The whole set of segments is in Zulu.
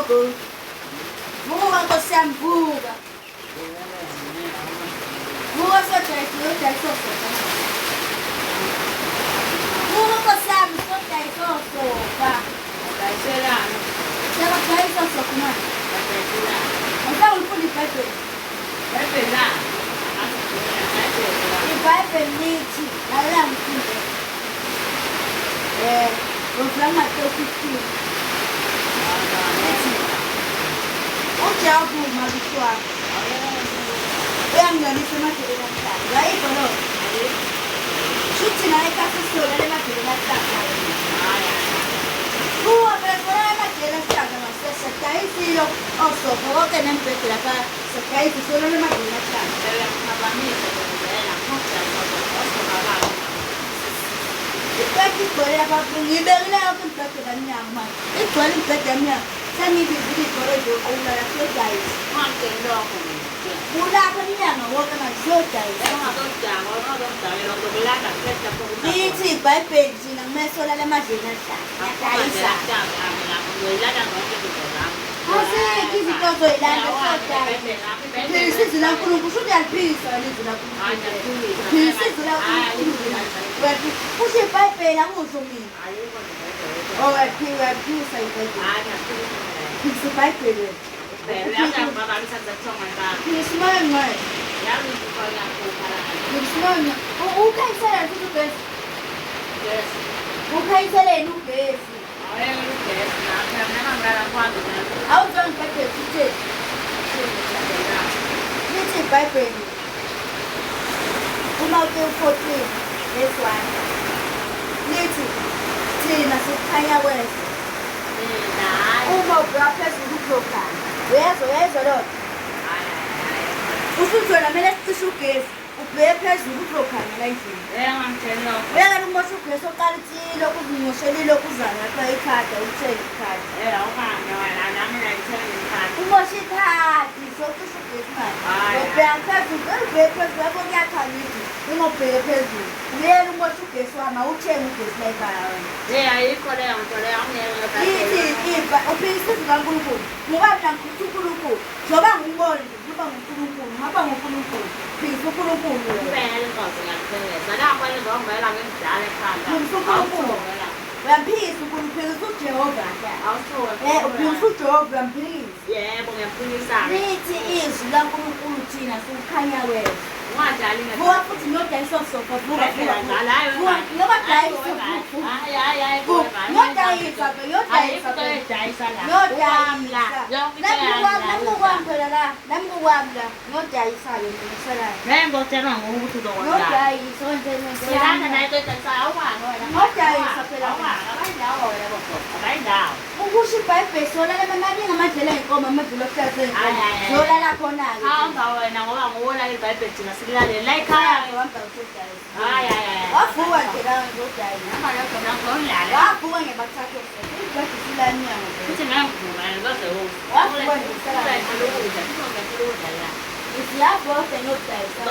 Vugo. Vuga nkosi yami vuga. Vuga sojayisosoka. Vuga nkosi yami sojayisosoka. Dayiselana. Sojayisosoka manje. Dayiselana. Ngizama ukufunda iBhayibheli. Dayiselana. iBhayibheli lithi lalela ngifunde. Ngivula Mateyu 15. Ujabu mabishwa. Uyangiyonisa emadolweni ahlala. Uyayizwa lo? Shuthi naye kasisole emadolweni ahlala. Kuwa phela emadolweni ahlala ngasese dayisilo osopho konke nembhede lapha sedayisi solo emadolweni ahlala. Uyakuphakamisa ngempela kodwa osokala. Ibhede igcwele lapha ngiyibekile lapha imbhede kamnyango manje. Igcwele imbhede yamnyango. Sengibizile igcwele nje ukulala sodayisi. Konke lokho Ulapha emnyango wonke manje sodayisi. Lithi iBhayibheli thina kumele solala emadleni ahlala. Asikho izinto ozoyilanda sodayisa. Philisa izwi laNkulunkulu usho ukuthi uyaliphilisa izwi laNkulunkulu. Philisa izwi laNkulunkulu. Kusho iBhayibheli angisho mina. Uyaphilisa iBhayibheli. Philisa iBhayibheli. Philisa umoya ongcwele. Philisa umoya ongcwele. Ukhanyiseleni futhi ugesi. Ukhanyiseleni ugesi. Awuzwa iBhayibheli futhi. Lithi iBhayibheli. uMateyu 14 verse 1. Lithi thina sikukhanya kwezwe. Uma ubheka phezulu uzokhanya. Uyezwa lo? Usuzona kumele sicishe ugesi. Ubheke phezulu uzokhanya la endlini. Uyakala umosha ugesi oqala itsilo kuzimoshela okuzayo lapha ikhadi ukuthenga ikhadi. Umosha ikhadi socishe ugesi manje. Ubheka phezulu, ubheke phezulu lapho kuyakhanya ithi ungobheke phezulu. Uyela umosha ugesi wami awuthenga ugesi la ekhaya wena. Uphilisa izwi laNkulunkulu. Ngoba mina ngikhutha uNkulunkulu. Njengoba ngibona nje ngoba nguNkulunkulu, ngaba nguNkulunkulu. Philisa uNkulunkulu. Uyamphilisa uNkulunkulu, uphilisa uJehova. Uphilisa uJehova uyamphilisa. Lithi izwi laNkulunkulu thina sikukhanya kwezwe. Vuka futhi ngiyodayisa osofa. Vuka. Ngiyobadayisa. Ngiyodayisa Namukwami phela la. Namukwami la. Ngiyodayisa-ke ngisalayo. Ngiyodayisa wenzeni ukusho iBhayibheli solala amaningi amadlela ey'nkomo amadlela okuhlatsheni. Zolala khona-ke. Wavuka nje la ngizodayisa. Wavuka ngebathathu ibhedi silanyango. Wavuka nje Isiyavuka ngiyodayisa.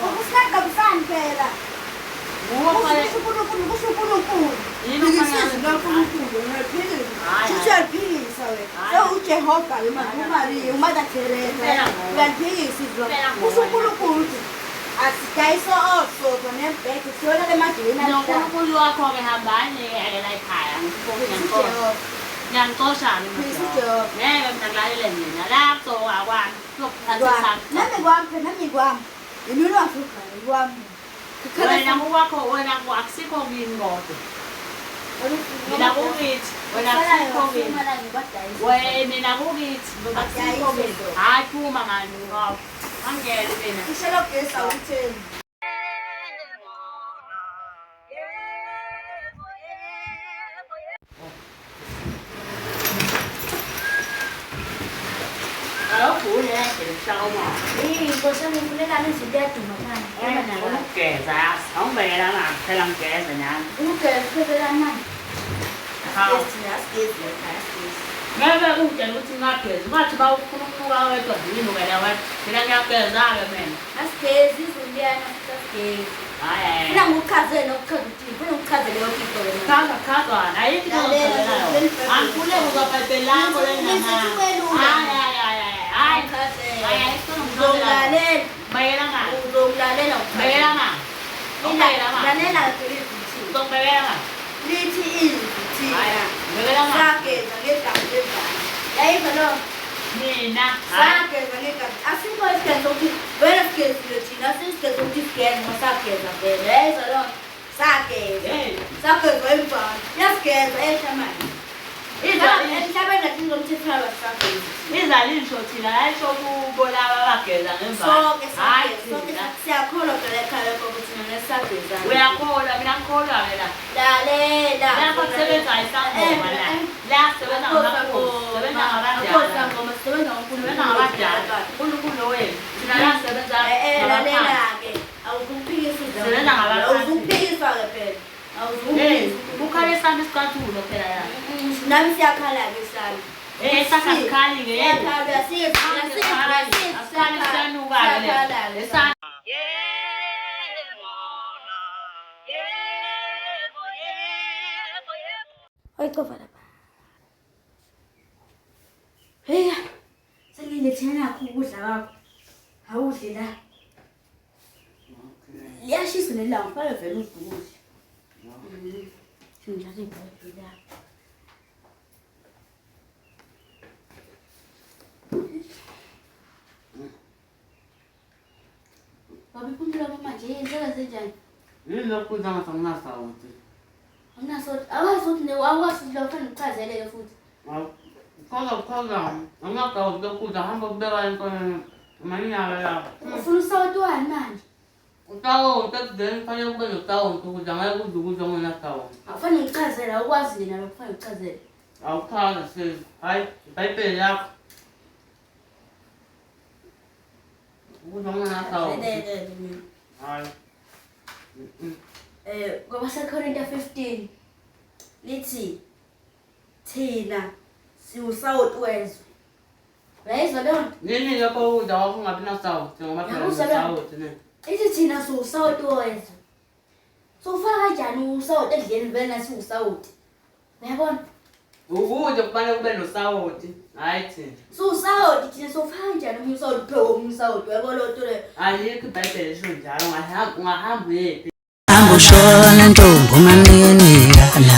Ukusingagabisani phela. Kusho uNkulunkulu. Philisa izwi laNkulunkulu uyaphilisa. Shuthi uyaliphilisa wena. SewuJehova-ke manje uMariya uMother Teresa. Uyaliphilisa izwi lakho. Kusho uNkulunkulu ukuthi asidayisa osofa nembhede siyolala emadlelweni ahlala. NoNkulunkulu wakho-ke hambani la ekhaya ngiyangixosha Philisa uJehova. ngeke mina ngilalele mina la kuzoka kwami Nami kwami. Yimina wahlukana kwami. wena ngokwakho akusikho kimi kodwa mina kukithi wena akusikho kimi mina kukithi akusikho kimi hayi phuma mani ngawo angele mina Ishela ugesi awutheni. awuvule endlela mhlawumbe Inkosi yami ngifulelana izinto eyaduma phansi. ukugeza awungibekela ngaphi phela ngigeze nami Ugesi phela manje. hawu Yes, ngeke ungitshela ukuthi ngingagezi ngathi bawufuna ukunuka wedwa yini wena wathi mina ngiyageza-ke mina asigezi izuliyana asigezi funa ngikuchazele nokuchaza ukuthi funa ngikuchazele yonke into wena chazana ayikho into ongicazelayo angikhuleki uzobhayibheli lakho uzongilalela bayela ngani uzongilalela bayela ngani lalela uzongibekela ngani lithi izwi bekela ngani sageza ngegama lezana yayizwa lo mina sageza ngegama asikho isigeza sokuthi vele sigezile thina asisigeza sokuthi sigeze masageza vele yayizwa lo sageza emvana yasigeza eshamani emhlabeni nathingomthethwala sageza izalisho thina ayisho kubolaba abageza soke siyakholwa phela ekhaya lokho thina nesagezana uyakholwa mina ngikholwa-ke la lalela lapho kusebenza isangoma la la sebenza ngabasangoma sisebenza ngabadala unkulunkulu wenu thina la sebenza lalela-ke awuzukuphikisa sebenza awuzukuphikiswa-ke phela kukhale sami isicathulo phela ya nami siyakhala-ke sami sakakhali-ke Oyicova lapha. Heya, sengilethele nakho ukudla kwakho. Awudli la. Liyashisa nelanga, kufanele vele udle ukudla. Singithathe ibhayibheli la. Babi kumbula manje yenzeka senjani? yini lokhu kudla ngathi anginasawuthi Awunasothi, awasothi awuwasothi lo kufanele uchazeleke futhi. Kuchaza angingagawuthi lokhu kudla hamba kubeka entweni amanyala la Ufuna usawoti wani manje? utawonti ekudeni kufanele kube notawonti ukuze angeke udle ukudla ongenatawonti Akufanele ngichazele awukwazi yena lokho kufanele uchazeleke. awuchaza sezi hayi ibhayibheli lakho ukudla ongenatawonti hayi kwabaseKhorinta 15 lithi thina siwusawoti wezwe. Uyayizwa leyo nto? nini lokho ukudla kwakho ungabi nasawonti ngoba phela nasawonti ne Ithi thina siwusawoti wezwe. So ufaka kanjani usawoti endleni vele nasiwusawoti? Uyabona? ukudla kufanele kube nosawoti hayi thina Siwusawoti thina sofaka kanjani omunye usawoti uphe omunye usawoti? Uyabona lo nto leyo? ayikho ibhayibheli esho njalo ungahamba uyephi Ambushona ntombi unganinika la